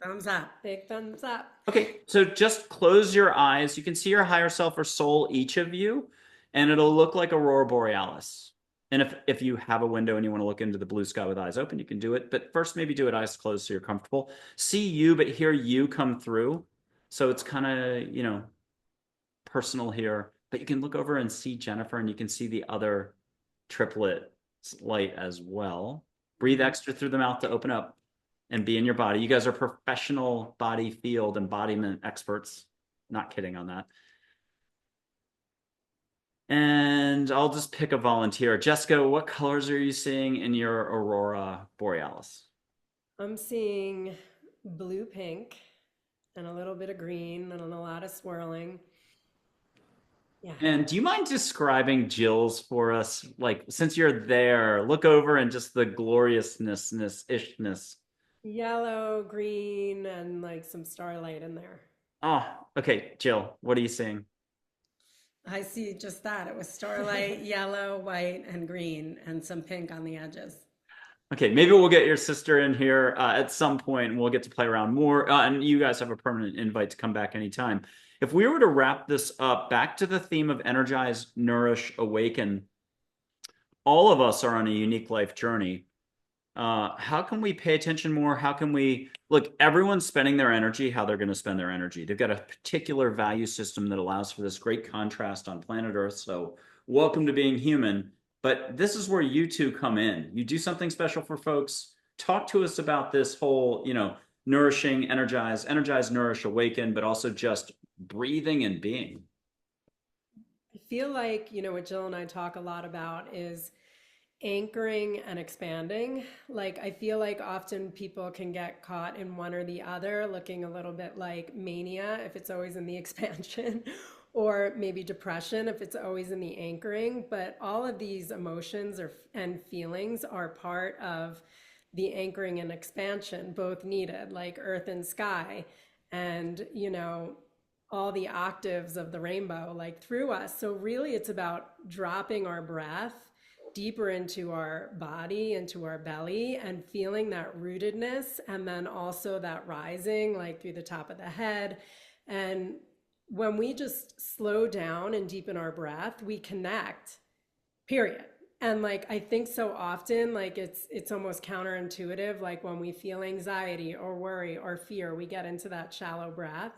thumbs up. Big thumbs up. Okay, so just close your eyes. You can see your higher self or soul, each of you, and it'll look like Aurora Borealis. And if you have a window and you want to look into the blue sky with eyes open, you can do it. But first, maybe do it eyes closed so you're comfortable. See you, but hear you come through. So it's kind of, you know, personal here. But you can look over and see Jennifer, and you can see the other triplet light as well. Breathe extra through the mouth to open up and be in your body. You guys are professional body field embodiment experts. Not kidding on that. And I'll just pick a volunteer. Jessica, what colors are you seeing in your Aurora Borealis? I'm seeing blue, pink, and a little bit of green and a lot of swirling. Yeah. And do you mind describing Jill's for us? Like, since you're there, look over and just the gloriousness-ishness. Yellow, green, and like some starlight in there. Oh, okay, Jill, what are you seeing? I see just that. It was starlight, yellow, white, and green, and some pink on the edges. Okay, maybe we'll get your sister in here at some point and we'll get to play around more. And you guys have a permanent invite to come back anytime. If we were to wrap this up, back to the theme of energize, nourish, awaken, all of us are on a unique life journey. How can we pay attention more? How can we look? Everyone's spending their energy how they're going to spend their energy. They've got a particular value system that allows for this great contrast on planet Earth. So welcome to being human. But this is where you two come in. You do something special for folks. Talk to us about this whole, you know, nourishing, energize, nourish, awaken, but also just breathing and being. I feel like, you know, what Jill and I talk a lot about is anchoring and expanding. Like, I feel like often people can get caught in one or the other, looking a little bit like mania if it's always in the expansion, or maybe depression if it's always in the anchoring. But all of these emotions and feelings are part of the anchoring and expansion, both needed, like earth and sky, and, you know, all the octaves of the rainbow, like through us. So really it's about dropping our breath deeper into our body, into our belly, and feeling that rootedness, and then also that rising like through the top of the head. And when we just slow down and deepen our breath, we connect, period. And like I think so often like it's almost counterintuitive, like when we feel anxiety or worry or fear, we get into that shallow breath.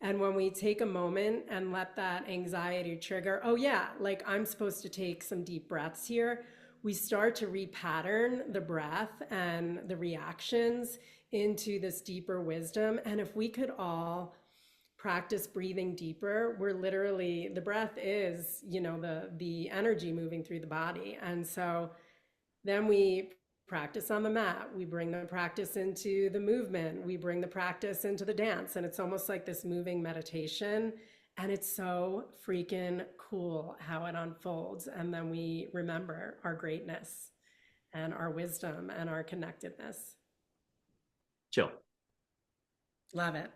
And when we take a moment and let that anxiety trigger, oh yeah, like I'm supposed to take some deep breaths here, we start to repattern the breath and the reactions into this deeper wisdom. And if we could all practice breathing deeper, we're literally, the breath is, you know, the energy moving through the body. And so then we practice on the mat, we bring the practice into the movement, we bring the practice into the dance, and it's almost like this moving meditation. And it's so freaking cool how it unfolds. And then we remember our greatness and our wisdom and our connectedness. Jill. Love it.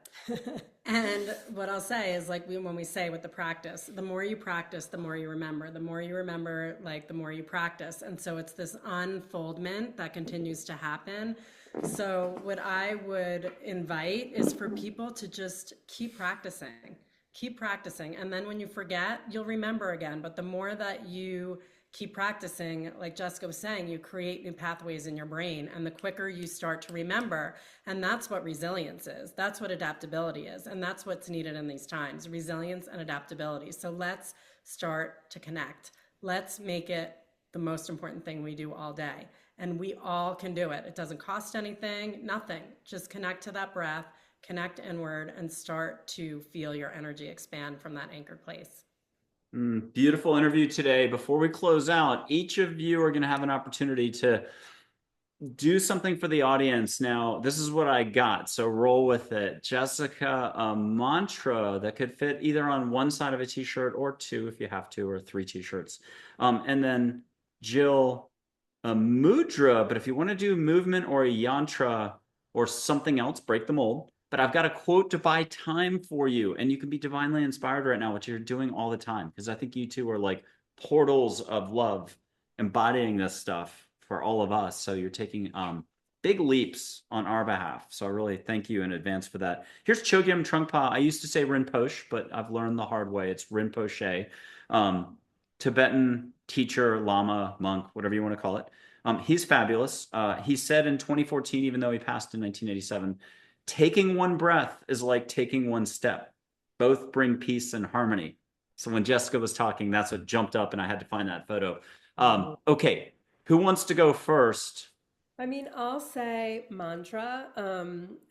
And what I'll say is like when we say with the practice, the more you practice, the more you remember. The more you remember, like the more you practice. And so it's this unfoldment that continues to happen. So what I would invite is for people to just keep practicing. Keep practicing. And then when you forget, you'll remember again. But the more that you keep practicing, like Jessica was saying, you create new pathways in your brain, and the quicker you start to remember. And that's what resilience is. That's what adaptability is. And that's what's needed in these times, resilience and adaptability. So let's start to connect. Let's make it the most important thing we do all day. And we all can do it. It doesn't cost anything, nothing. Just connect to that breath, connect inward, and start to feel your energy expand from that anchored place. Beautiful interview today. Before we close out, each of you are going to have an opportunity to do something for the audience. Now, this is what I got, so roll with it. Jessica, a mantra that could fit either on one side of a t-shirt or two if you have to, or 3 t-shirts. And then Jill, a mudra, but if you want to do movement or a yantra or something else, break the mold. But I've got a quote to buy time for you, and you can be divinely inspired right now, which you're doing all the time, because I think you two are like portals of love, embodying this stuff for all of us. So you're taking big leaps on our behalf. So I really thank you in advance for that. Here's Chogyam Trungpa. I used to say Rinpoche, but I've learned the hard way. It's Rinpoche, Tibetan teacher, lama, monk, whatever you want to call it. He's fabulous. He said in 2014, even though he passed in 1987, taking one breath is like taking one step. Both bring peace and harmony. So when Jessica was talking, that's what jumped up, and I had to find that photo. Okay, who wants to go first? I mean, I'll say mantra.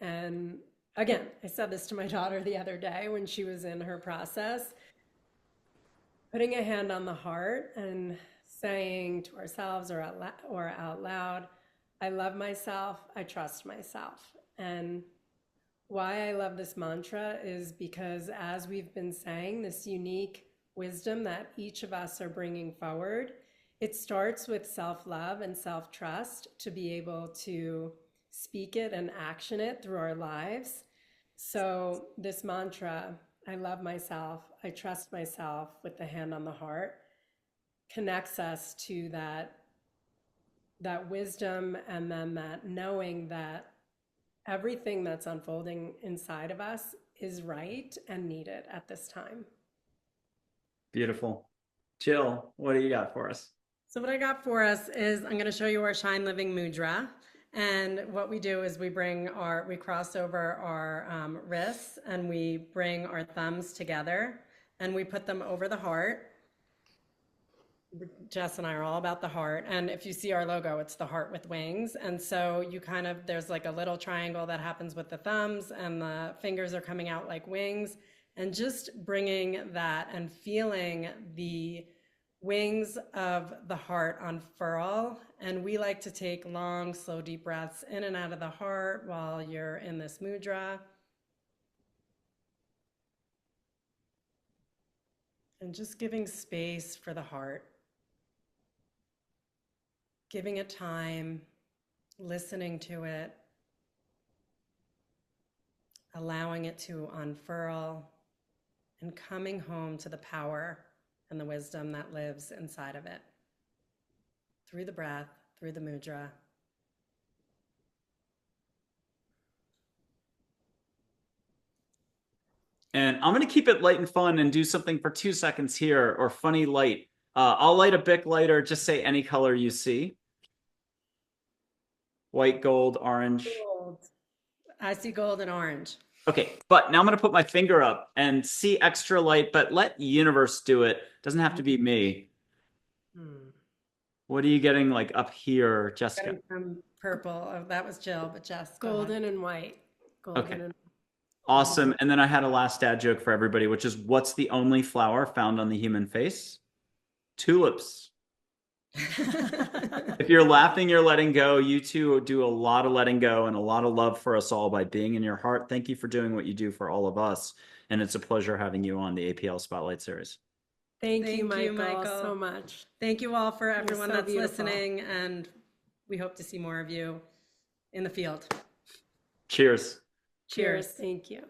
And again, I said this to my daughter the other day when she was in her process. Putting a hand on the heart and saying to ourselves or out loud, I love myself, I trust myself. And why I love this mantra is because, as we've been saying, this unique wisdom that each of us are bringing forward, it starts with self-love and self-trust to be able to speak it and action it through our lives. So this mantra, I love myself, I trust myself, with the hand on the heart, connects us to that wisdom, and then that knowing that everything that's unfolding inside of us is right and needed at this time. Beautiful. Jill, what do you got for us? So what I got for us is I'm going to show you our Shine Living Mudra. And what we do is we cross over our wrists, and we bring our thumbs together, and we put them over the heart. Jess and I are all about the heart. And if you see our logo, it's the heart with wings. And so there's like a little triangle that happens with the thumbs, and the fingers are coming out like wings, and just bringing that and feeling the wings of the heart unfurl. And we like to take long, slow, deep breaths in and out of the heart while you're in this mudra. And just giving space for the heart. Giving it time, listening to it, allowing it to unfurl, and coming home to the power and the wisdom that lives inside of it. through the breath, through the mudra. And I'm going to keep it light and fun and do something for 2 seconds here, or funny light. I'll light a Bic lighter. Just say any color you see. White, gold, orange. Gold. I see gold and orange. Okay, but now I'm going to put my finger up and see extra light, but let the universe do it. Doesn't have to be me. What are you getting like up here, Jessica? Getting from purple. Oh, that was Jill, but Jess. Golden and white. Golden Okay. and Awesome. And then I had a last dad joke for everybody, which is, what's the only flower found on the human face? Tulips. If you're laughing, you're letting go. You two do a lot of letting go and a lot of love for us all by being in your heart. Thank you for doing what you do for all of us. And it's a pleasure having you on the APL Spotlight series. Thank you, Michael, so much. Thank you all for everyone so that's beautiful. listening, and we hope to see more of you in the field. Cheers. Cheers. Thank you.